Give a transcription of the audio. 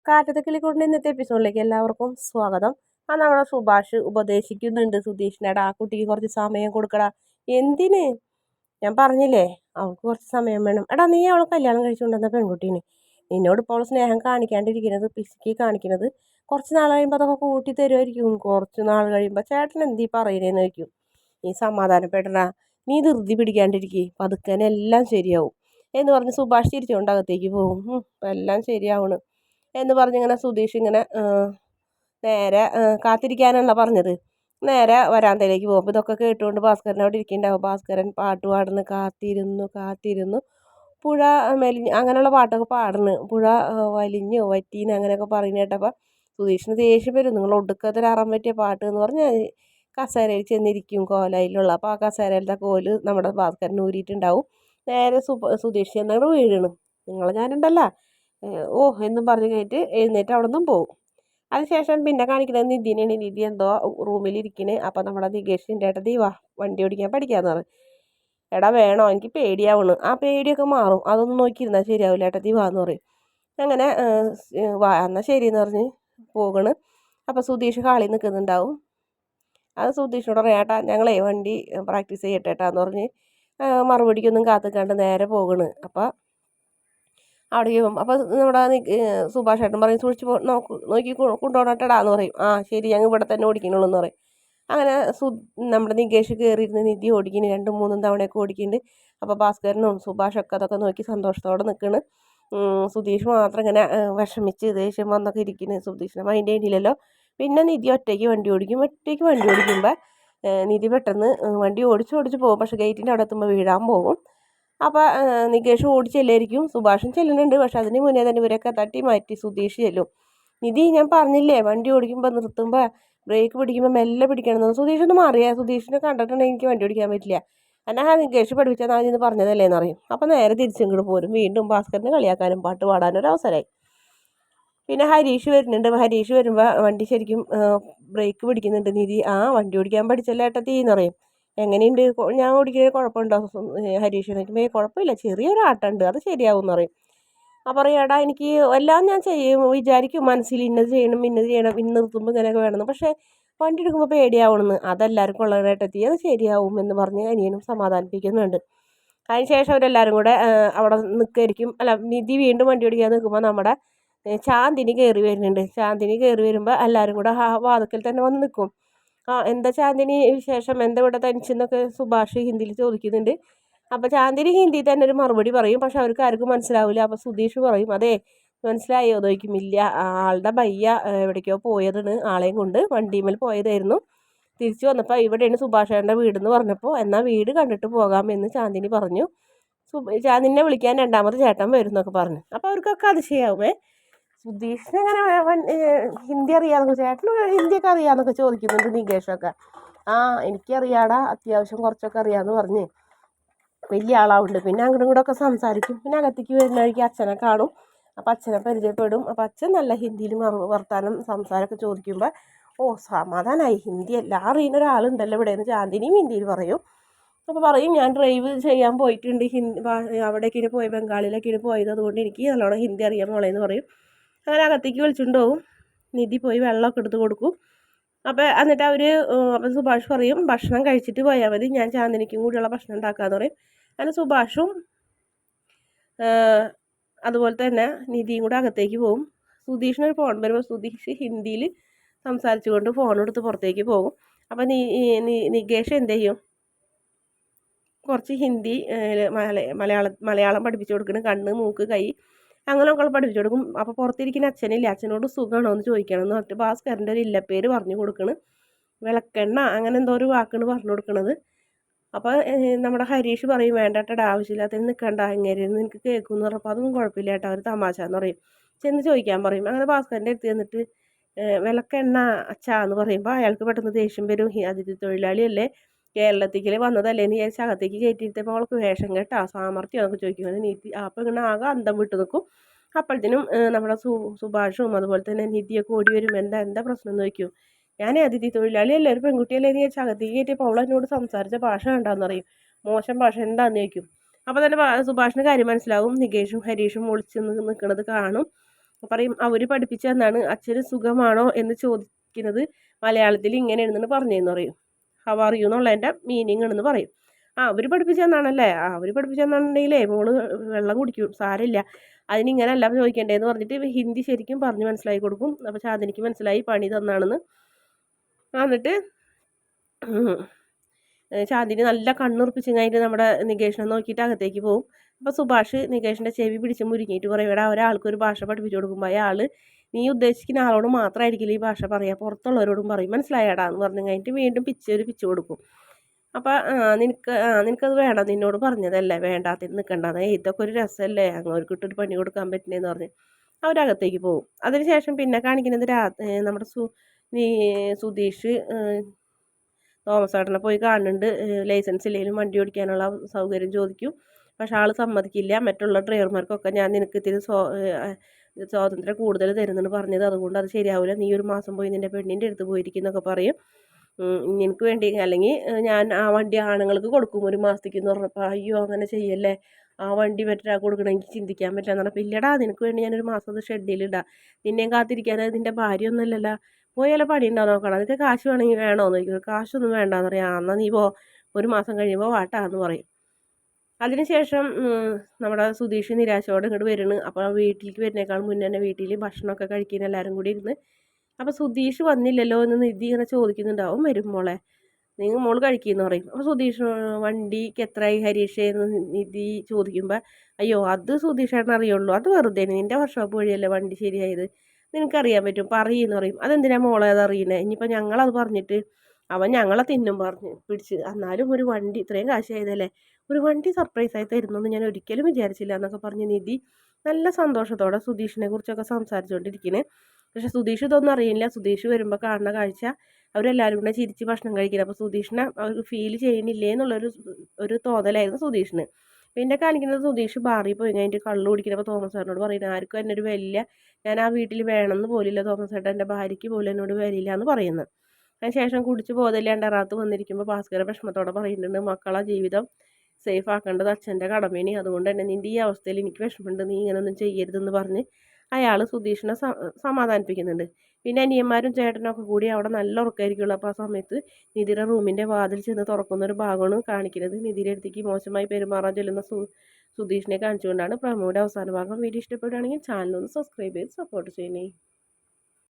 കാറ്റത്തെ കിളിക്കൂടിൻ്റെ ഇന്നത്തെ എപ്പിസോഡിലേക്ക് എല്ലാവർക്കും സ്വാഗതം. നമ്മുടെ സുഭാഷ് ഉപദേശിക്കുന്നുണ്ട് സുധീഷിനടാ, ആ കുട്ടിക്ക് കുറച്ച് സമയം കൊടുക്കടാ. എന്തിന്? ഞാൻ പറഞ്ഞില്ലേ അവൾക്ക് കുറച്ച് സമയം വേണം. എടാ, നീ അവളെ കല്യാണം കഴിച്ചുകൊണ്ടുവന്ന പെൺകുട്ടീനെ നിന്നോട് ഇപ്പോൾ സ്നേഹം കാണിക്കാണ്ടിരിക്കുന്നത്, പിശുക്കി കാണിക്കുന്നത്, കുറച്ച് നാൾ കഴിയുമ്പോൾ അതൊക്കെ കൂട്ടി തരുമായിരിക്കും. കുറച്ച് നാൾ കഴിയുമ്പോൾ ചേട്ടൻ എന്തീ പറയുന്നതെന്ന് വയ്ക്കും. നീ സമാധാനപ്പെടടാ, നീ ധൃതി പിടിക്കാണ്ടിരിക്കുക, പതുക്കനെ എല്ലാം ശരിയാവും എന്ന് പറഞ്ഞ് സുഭാഷ് ചിരിച്ചുകൊണ്ട് അകത്തേക്ക് പോകും. എല്ലാം ശരിയാവണം എന്ന് പറഞ്ഞിങ്ങനെ സുധീഷ് ഇങ്ങനെ നേരെ കാത്തിരിക്കാനല്ല പറഞ്ഞത്, നേരെ വരാന്തയിലേക്ക് പോകും. അപ്പോൾ ഇതൊക്കെ കേട്ടുകൊണ്ട് ഭാസ്കരൻ അവിടെ ഇരിക്കുന്നുണ്ടാവും. ഭാസ്കരൻ പാട്ട് പാടുന്നു, കാത്തിരുന്നു കാത്തിരുന്നു പുഴ മെലിഞ്ഞ്, അങ്ങനെയുള്ള പാട്ടൊക്കെ പാടുന്നു. പുഴ വലിഞ്ഞു വറ്റീന്ന് അങ്ങനെയൊക്കെ പറയുന്ന കേട്ടപ്പോൾ സുധീഷിന് ദേഷ്യം വരും. നിങ്ങൾ ഒടുക്കത്തിലാറാൻ പറ്റിയ പാട്ട് എന്ന് പറഞ്ഞാൽ കസേരയിൽ ചെന്നിരിക്കും കോലയിലുള്ള. അപ്പോൾ ആ കസേരയിലത്തെ കോല് നമ്മുടെ ഭാസ്കരൻ ഊരിയിട്ടുണ്ടാവും. നേരെ സുധീഷ് ചെന്നിട്ട് വീഴണം. ഞാനുണ്ടല്ല എന്നും പറഞ്ഞ് കഴിഞ്ഞിട്ട് എഴുന്നേറ്റ് അവിടെ നിന്നും പോകും. അതിനുശേഷം പിന്നെ കാണിക്കുന്നത് നിധിനെയാണ്. നിധി എന്തോ റൂമിലിരിക്കുന്നത്. അപ്പോൾ നമ്മുടെ നികേഷിൻ്റെ ഏട്ടൻ ദീവാ വണ്ടി ഓടിക്കാൻ പഠിക്കാമെന്ന് പറഞ്ഞു. എടാ വേണോ, എനിക്ക് പേടിയാവണ്. ആ പേടിയൊക്കെ മാറും, അതൊന്നും നോക്കിയിരുന്നാൽ ശരിയാവില്ല ഏട്ടാ, ദീവാ എന്ന് പറയും. അങ്ങനെ എന്നാൽ ശരിയെന്ന് പറഞ്ഞ് പോകണ്. അപ്പോൾ സുധീഷ് ഹാളിൽ നിൽക്കുന്നുണ്ടാവും. അത് സുധീഷിനോട് പറയാം, ഏട്ടാ ഞങ്ങളെ വണ്ടി പ്രാക്ടീസ് ചെയ്യട്ടെ ഏട്ടാന്ന് പറഞ്ഞ് മറുപടിക്കൊന്നും കാത്തിക്കാണ്ട് നേരെ പോകണ്. അപ്പോൾ അവിടെ പോകും. അപ്പോൾ നമ്മുടെ സുഭാഷ് ഏട്ടൻ പറയും, സൂക്ഷിച്ച് നോക്കി കൊണ്ടുപോകണട്ടടാന്ന് പറയും. ആ ശരി, ഞങ്ങൾ ഇവിടെ തന്നെ ഓടിക്കണുള്ളൂ എന്ന് പറയും. അങ്ങനെ നമ്മുടെ നികേഷ് കയറിയിരുന്ന് നിധി ഓടിക്കുന്നു. 2-3 തവണയൊക്കെ ഓടിക്കുന്നുണ്ട്. അപ്പോൾ ഭാസ്കരനും സുഭാഷൊക്കെ അതൊക്കെ നോക്കി സന്തോഷത്തോടെ നിൽക്കുന്നു. സുധീഷ് മാത്രം ഇങ്ങനെ വിഷമിച്ച് ദേഷ്യം വന്നൊക്കെ ഇരിക്കുന്നു. സുധീഷിനെ മൈൻഡ് ചെയ്യണില്ലല്ലോ. പിന്നെ നിധി ഒറ്റയ്ക്ക് വണ്ടി ഓടിക്കും. ഒറ്റയ്ക്ക് വണ്ടി ഓടിക്കുമ്പോൾ നിധി പെട്ടെന്ന് വണ്ടി ഓടിച്ച് പോകും. പക്ഷേ ഗേറ്റിൻ്റെ അവിടെ എത്തുമ്പോൾ വീഴാൻ പോകും. അപ്പോൾ നികേഷ് ഓടിച്ചെല്ലായിരിക്കും. സുഭാഷും ചെല്ലുന്നുണ്ട്. പക്ഷെ അതിന് മുന്നേ തന്നെ ഇവരൊക്കെ തട്ടി മാറ്റി സുധീഷ് ചെല്ലും. നിധി ഞാൻ പറഞ്ഞില്ലേ വണ്ടി ഓടിക്കുമ്പോൾ നിർത്തുമ്പോൾ ബ്രേക്ക് പിടിക്കുമ്പോൾ മെല്ലെ പിടിക്കണമെന്ന്. സുധീഷൊന്നും അറിയാം. സുധീഷിനെ കണ്ടിട്ടുണ്ടെങ്കിൽ എനിക്ക് വണ്ടി ഓടിക്കാൻ പറ്റില്ല. എന്നാൽ നികേഷ് പഠിപ്പിച്ചാൽ ഞാൻ ഇന്ന് പറഞ്ഞതല്ലേ എന്ന് പറയും. അപ്പോൾ നേരെ തിരിച്ചിങ്ങോട്ട് പോരും. വീണ്ടും ഭാസ്കറിനെ കളിയാക്കാനും പാട്ട് പാടാനും ഒരു അവസരമായി. പിന്നെ ഹരീഷ് വരുന്നുണ്ട്. ഹരീഷ് വരുമ്പോൾ വണ്ടി ശരിക്കും ബ്രേക്ക് പിടിക്കുന്നുണ്ട്. നിധി വണ്ടി ഓടിക്കാൻ പഠിച്ചല്ലേ ഏട്ടത്തി എന്ന് പറയും. എങ്ങനെയുണ്ട്, ഞാൻ ഓടിക്കുന്നത് കുഴപ്പമുണ്ടോ ഹരീഷ് നോക്കുമ്പോൾ കുഴപ്പമില്ല, ചെറിയൊരു ആട്ടമുണ്ട്, അത് ശരിയാവും എന്ന് പറയും. അപ്പോൾ പറയും, എടാ എനിക്ക് എല്ലാം ഞാൻ ചെയ്യും, വിചാരിക്കും മനസ്സിൽ ഇന്നത് ചെയ്യണം ഇന്ന് നിർത്തുമ്പോൾ ഇങ്ങനെയൊക്കെ വേണമെന്ന്. പക്ഷേ വണ്ടി എടുക്കുമ്പോൾ പേടിയാവണമെന്ന്. അതെല്ലാവർക്കും ഉള്ളതായിട്ടെത്തി, അത് ശരിയാവും എന്ന് പറഞ്ഞ് അനിയനും സമാധാനിപ്പിക്കുന്നുണ്ട്. അതിന് ശേഷം അവരെല്ലാവരും കൂടെ അവിടെ നിൽക്കായിരിക്കും. അല്ല, നിധി വീണ്ടും വണ്ടി ഓടിക്കാൻ നിൽക്കുമ്പോൾ നമ്മുടെ ചാന്ദിനി കയറി വരുന്നുണ്ട്. ചാന്ദിനി കയറി വരുമ്പോൾ എല്ലാവരും കൂടെ വാതിക്കൽ തന്നെ വന്ന് നിൽക്കും. എന്താ ചാന്ദിനി വിശേഷം, എന്താ ഇവിടെ തനിച്ചെന്നൊക്കെ സുഭാഷ് ഹിന്ദിയിൽ ചോദിക്കുന്നുണ്ട്. അപ്പോൾ ചാന്ദിനി ഹിന്ദിയിൽ തന്നെ ഒരു മറുപടി പറയും. പക്ഷെ അവർക്ക് ആർക്കും മനസ്സിലാവില്ല. അപ്പോൾ സുധീഷ് പറയും, അതെ മനസ്സിലായോ ചോദിക്കും. ഇല്ല, ആളുടെ ഭയ്യ എവിടേക്കോ പോയതാണ്, ആളെയും കൊണ്ട് വണ്ടിമേൽ പോയതായിരുന്നു. തിരിച്ചു വന്നപ്പോൾ ഇവിടെയാണ് സുഭാഷേൻ്റെ വീടെന്ന് പറഞ്ഞപ്പോൾ എന്നാൽ വീട് കണ്ടിട്ട് പോകാമെന്ന് ചാന്ദിനി പറഞ്ഞു. ചാന്ദിനെ വിളിക്കാൻ രണ്ടാമത് ചേട്ടൻ വരും എന്നൊക്കെ പറഞ്ഞു. അപ്പോൾ അവർക്കൊക്കെ അതിശയാവുമേ. സുധീഷിന് അങ്ങനെ ഹിന്ദി അറിയാമെന്നൊക്കെ, ചേട്ടന് ഹിന്ദിയൊക്കെ അറിയാമെന്നൊക്കെ ചോദിക്കുന്നുണ്ട് നികേഷൊക്കെ. എനിക്കറിയാടാ, അത്യാവശ്യം കുറച്ചൊക്കെ അറിയാമെന്ന് പറഞ്ഞ് വലിയ ആളാവുണ്ട്. പിന്നെ അങ്ങോട്ടും കൂടെ ഒക്കെ സംസാരിക്കും. പിന്നെ അകത്തേക്ക് വരുന്ന വഴിക്ക് അച്ഛനെ കാണും. അപ്പോൾ അച്ഛനെ പരിചയപ്പെടും. അപ്പോൾ അച്ഛൻ നല്ല ഹിന്ദിയിൽ വർത്താനം സംസാരമൊക്കെ ചോദിക്കുമ്പോൾ സമാധാനമായി, ഹിന്ദി എല്ലാം അറിയുന്ന ഒരാളുണ്ടല്ലോ ഇവിടെ എന്ന് ചാന്ദിനിയും ഹിന്ദിയിൽ പറയും. അപ്പോൾ പറയും, ഞാൻ ഡ്രൈവ് ചെയ്യാൻ പോയിട്ടുണ്ട്, അവിടേക്കിന് പോയി ബംഗാളിലേക്കിന് പോയത്, അതുകൊണ്ട് എനിക്ക് നല്ലോണം ഹിന്ദി അറിയാൻ മോളേന്ന് പറയും. അങ്ങനെ അകത്തേക്ക് വിളിച്ചുകൊണ്ട് പോകും. നിധി പോയി വെള്ളമൊക്കെ എടുത്ത് കൊടുക്കും. എന്നിട്ട് അപ്പം സുഭാഷ് പറയും, ഭക്ഷണം കഴിച്ചിട്ട് പോയാൽ മതി, ഞാൻ ചാന്ദിനിക്കും കൂടിയുള്ള ഭക്ഷണം ഉണ്ടാക്കാമെന്ന് പറയും. അങ്ങനെ സുഭാഷും അതുപോലെ തന്നെ നിധിയും കൂടെ അകത്തേക്ക് പോകും. സുധീഷിനൊരു ഫോൺ വരുമ്പോൾ സുധീഷ് ഹിന്ദിയിൽ സംസാരിച്ചുകൊണ്ട് ഫോണെടുത്ത് പുറത്തേക്ക് പോകും. അപ്പം നികേഷ് എന്ത് ചെയ്യും, കുറച്ച് ഹിന്ദി മലയാളം പഠിപ്പിച്ചു കൊടുക്കണം. കണ്ണ്, മൂക്ക്, കൈ അങ്ങനെയൊക്കെ പഠിപ്പിച്ചു കൊടുക്കും. അപ്പോൾ പുറത്തിരിക്കുന്ന അച്ഛനില്ല, അച്ഛനോട് സുഖമാണോ എന്ന് ചോദിക്കണം എന്ന് പറഞ്ഞിട്ട് ഭാസ്കരൻ്റെ ഒരു ഇല്ലപ്പേര് പറഞ്ഞു കൊടുക്കണം. വിളക്കെണ്ണ അങ്ങനെ എന്തോ ഒരു വാക്കാണ് പറഞ്ഞു കൊടുക്കണത്. അപ്പോൾ നമ്മുടെ ഹരീഷ് പറയും, വേണ്ടട്ടടാ ആവശ്യമില്ലാത്തതിന് നിൽക്കണ്ട, ഇങ്ങനെ നിനക്ക് കേൾക്കുമെന്ന് പറഞ്ഞപ്പോൾ അതൊന്നും കുഴപ്പമില്ല ഏട്ടാ, ഒരു തമാശ എന്ന് പറയും. ചെന്ന് ചോദിക്കാൻ പറയും. അങ്ങനെ ഭാസ്കരൻ്റെ അടുത്ത് ചെന്നിട്ട് വിളക്കെണ്ണ അച്ഛാ എന്ന് പറയുമ്പോൾ അയാൾക്ക് പെട്ടെന്ന് ദേഷ്യം വരും. അതിഥി തൊഴിലാളിയല്ലേ, കേരളത്തിലേക്ക് വന്നതല്ലേ എന്ന് വിചാരിച്ച് അകത്തേക്ക് കയറ്റിയിരുത്തപ്പോൾ അവൾക്ക് വേഷം കേട്ടാ സാമർത്ഥ്യം എന്നൊക്കെ ചോദിക്കും. നീതി അപ്പോൾ ഇങ്ങനെ ആകെ അന്തം വിട്ട് നിൽക്കും. അപ്പോഴത്തേനും നമ്മുടെ സുഭാഷും അതുപോലെ തന്നെ നിധിയൊക്കെ ഓടി വരും. എന്താ പ്രശ്നം എന്ന് ചോദിക്കും. ഞാൻ അതിഥി തൊഴിലാളിയല്ലേ, ഒരു പെൺകുട്ടിയല്ലേ എന്ന് ചോദിച്ചാൽ അകത്തേക്ക് കയറ്റിയപ്പോൾ അവൾ എന്നോട് സംസാരിച്ച ഭാഷ കണ്ടാന്ന് പറയും. മോശം ഭാഷ എന്താണെന്ന് ചോദിക്കും. അപ്പോൾ തന്നെ സുഭാഷിന് കാര്യം മനസ്സിലാവും. നികേഷും ഹരീഷും ഒളിച്ച് നിൽക്കുന്നത് കാണും. പറയും അവർ പഠിപ്പിച്ചു തന്നാണ്. അച്ഛന് സുഖമാണോ എന്ന് ചോദിക്കുന്നത് മലയാളത്തിൽ ഇങ്ങനെയാണെന്ന് പറഞ്ഞതെന്ന് പറയും. ഹൗ ആർ യു എന്നുള്ളതിൻ്റെ മീനിങ് ആണെന്ന് പറയും. അവർ പഠിപ്പിച്ചു തന്നാണല്ലേ, അവർ പഠിപ്പിച്ചു തന്നാണെന്നുണ്ടെങ്കിലേ മോള് വെള്ളം കുടിക്കും, സാരമില്ല, അതിനിങ്ങനെയല്ല ചോദിക്കേണ്ടതെന്ന് പറഞ്ഞിട്ട് ഹിന്ദി ശരിക്കും പറഞ്ഞ് മനസ്സിലാക്കി കൊടുക്കും. അപ്പോൾ ചാന്ദിനിക്ക് മനസ്സിലായി പണി തന്നാണെന്ന്. എന്നിട്ട് ചാന്ദിനി നല്ല കണ്ണുറപ്പിച്ച് കഴിഞ്ഞിട്ട് നമ്മുടെ നികേഷിനെ നോക്കിയിട്ട് അകത്തേക്ക് പോകും. അപ്പോൾ സുഭാഷ് നികേഷിൻ്റെ ചെവി പിടിച്ച് മുരുങ്ങിയിട്ട് പറയും, ഇവിടെ ഒരാൾക്കൊരു ഭാഷ പഠിപ്പിച്ചു കൊടുക്കുമ്പോൾ അയാൾ നീ ഉദ്ദേശിക്കുന്ന ആളോട് മാത്രമായിരിക്കില്ല ഈ ഭാഷ പറയുക, പുറത്തുള്ളവരോടും പറയും, മനസ്സിലായടാ എന്ന് പറഞ്ഞു കഴിഞ്ഞിട്ട് വീണ്ടും പിച്ച് കൊടുക്കും. അപ്പോൾ നിനക്കത് വേണം, നിന്നോട് പറഞ്ഞതല്ലേ വേണ്ടാത്തിന് നിൽക്കണ്ടെന്ന്, ഇതൊക്കെ ഒരു രസമല്ലേ, അങ്ങോട്ട് പണി കൊടുക്കാൻ പറ്റുന്നതെന്ന് പറഞ്ഞ് അവരകത്തേക്ക് പോകും. അതിനുശേഷം പിന്നെ കാണിക്കുന്നത് നമ്മുടെ സുധീഷ് തോമസ് ഏട്ടനെ പോയി കാണുന്നുണ്ട്. ലൈസൻസ് ഇല്ലെങ്കിലും വണ്ടി ഓടിക്കാനുള്ള സൗകര്യം ചോദിക്കും. പക്ഷെ ആൾ സമ്മതിക്കില്ല. മറ്റുള്ള ഡ്രൈവർമാർക്കൊക്കെ ഞാൻ നിനക്ക് ഇത്തിരി സ്വാതന്ത്ര്യം കൂടുതൽ തരുന്നെന്ന് പറഞ്ഞത്, അതുകൊണ്ട് അത് ശരിയാവില്ല, നീ ഒരു മാസം പോയി നിൻ്റെ പെണ്ണിൻ്റെ അടുത്ത് പോയിരിക്കുന്നൊക്കെ പറയും. നിനക്ക് വേണ്ടി അല്ലെങ്കിൽ ഞാൻ ആ വണ്ടി ആണുങ്ങൾക്ക് കൊടുക്കും ഒരു മാസത്തേക്ക് എന്ന് പറഞ്ഞപ്പോൾ, അയ്യോ അങ്ങനെ ചെയ്യല്ലേ, ആ വണ്ടി മറ്റൊരാൾക്ക് കൊടുക്കണം, എനിക്ക് ചിന്തിക്കാൻ പറ്റില്ല എന്ന് പറഞ്ഞപ്പോൾ, ഇല്ലടാ നിനക്ക് വേണ്ടി ഞാനൊരു മാസം അത് ഷെഡ്യൂളിലിടാം, നിന്നെയും കാത്തിരിക്കാൻ നിൻ്റെ ഭാര്യ ഒന്നുമല്ലല്ലോ, പോയാലോ പണി ഉണ്ടോ നോക്കണം, അതൊക്കെ കാശ് വേണമെങ്കിൽ വേണോന്ന് ചോദിക്കും. കാശൊന്നും വേണ്ടാന്ന് പറയാം. എന്നാൽ നീ ഒരു മാസം കഴിയുമ്പോൾ വാട്ടാന്ന് പറയും. അതിനുശേഷം നമ്മുടെ സുധീഷ് നിരാശയോടെ ഇങ്ങോട്ട് വരുന്നു. അപ്പോൾ വീട്ടിലേക്ക് വരുന്നേക്കാൾ മുന്നേ തന്നെ വീട്ടിൽ ഭക്ഷണമൊക്കെ കഴിക്കുന്ന എല്ലാവരും കൂടി ഇരുന്ന്. അപ്പോൾ സുധീഷ് വന്നില്ലല്ലോ എന്ന് നിധി ഇങ്ങനെ ചോദിക്കുന്നുണ്ടാവും. വരും മോളെ, നിങ്ങൾ മോൾ കഴിക്കുമെന്ന് പറയും. അപ്പോൾ സുധീഷ് വണ്ടിക്ക് എത്രയായി ഹരീഷേ എന്ന് നിധി ചോദിക്കുമ്പോൾ, അയ്യോ അത് സുധീഷേട്ടൻ അറിയുള്ളൂ, അത് വെറുതെ നിൻ്റെ വർക്ക്ഷോപ്പ് വഴിയല്ലേ വണ്ടി ശരിയായത്, നിനക്കറിയാൻ പറ്റും, പറയുമെന്ന് പറയും. അതെന്തിനാ മോളെ അത് അറിയണേ, ഇനിയിപ്പോൾ ഞങ്ങളത് പറഞ്ഞിട്ട് അവൻ ഞങ്ങളെ തിന്നും പറഞ്ഞ് പിടിച്ച്, എന്നാലും ഒരു വണ്ടി ഇത്രയും കാശായതല്ലേ, ഒരു വണ്ടി സർപ്രൈസായി തരുന്നെന്ന് ഞാൻ ഒരിക്കലും വിചാരിച്ചില്ല എന്നൊക്കെ പറഞ്ഞ് നിധി നല്ല സന്തോഷത്തോടെ സുധീഷിനെ കുറിച്ചൊക്കെ സംസാരിച്ചുകൊണ്ടിരിക്കുന്നത്. പക്ഷെ സുധീഷ് ഇതൊന്നും അറിയില്ല. സുധീഷ് വരുമ്പോൾ കാണുന്ന കാഴ്ച അവരെല്ലാവരും കൂടെ ചിരിച്ച് ഭക്ഷണം കഴിക്കുന്നത്. അപ്പോൾ സുധീഷിനെ അവർക്ക് ഫീൽ ചെയ്യണില്ലേ എന്നുള്ളൊരു തോന്നലായിരുന്നു സുധീഷിന്. പിന്നെ കാണിക്കുന്നത് സുധീഷ് ബാറിൽ പോയി കഴിഞ്ഞിട്ട് കള്ളു കുടിക്കുന്നപ്പോൾ തോമസ് സാറിനോട് പറയുന്നത്, ആർക്കും എന്നൊരു വലിയ, ഞാൻ ആ വീട്ടിൽ വേണമെന്ന് പോലില്ല തോമസ് ചേട്ടൻ, എൻ്റെ ഭാര്യയ്ക്ക് പോലും എന്നോട് വരില്ല എന്ന് പറയുന്നത്. അതിനുശേഷം കുടിച്ച് ബോധമില്ലാണ്ട് അറാത്ത് വന്നിരിക്കുമ്പോൾ ഭാസ്കര വിഷമത്തോടെ പറയുന്നുണ്ട്, മക്കളെ ജീവിതം സേഫ് ആക്കേണ്ടത് അച്ഛൻ്റെ കടമേനി, അതുകൊണ്ട് തന്നെ നിൻ്റെ ഈ അവസ്ഥയിൽ എനിക്ക് വിഷമമുണ്ട്, നീ ഇങ്ങനെയൊന്നും ചെയ്യരുതെന്ന് പറഞ്ഞ് അയാൾ സുധീഷിനെ സമാധാനിപ്പിക്കുന്നുണ്ട്. പിന്നെ അനിയന്മാരും ചേട്ടനൊക്കെ കൂടി അവിടെ നല്ല ഉറക്കമായിരിക്കുള്ളൂ. അപ്പോൾ ആ സമയത്ത് നിധിയുടെ റൂമിൻ്റെ വാതിൽ ചെന്ന് തുറക്കുന്നൊരു ഭാഗമാണ് കാണിക്കുന്നത്. നിധിയുടെ അടുത്തേക്ക് മോശമായി പെരുമാറാൻ ചെല്ലുന്ന സുധീഷിനെ കാണിച്ചുകൊണ്ടാണ് പ്രമോയുടെ അവസാന ഭാഗം. വീഡിയോ ഇഷ്ടപ്പെടുകയാണെങ്കിൽ ചാനലൊന്ന് സബ്സ്ക്രൈബ് ചെയ്ത് സപ്പോർട്ട് ചെയ്യണേ.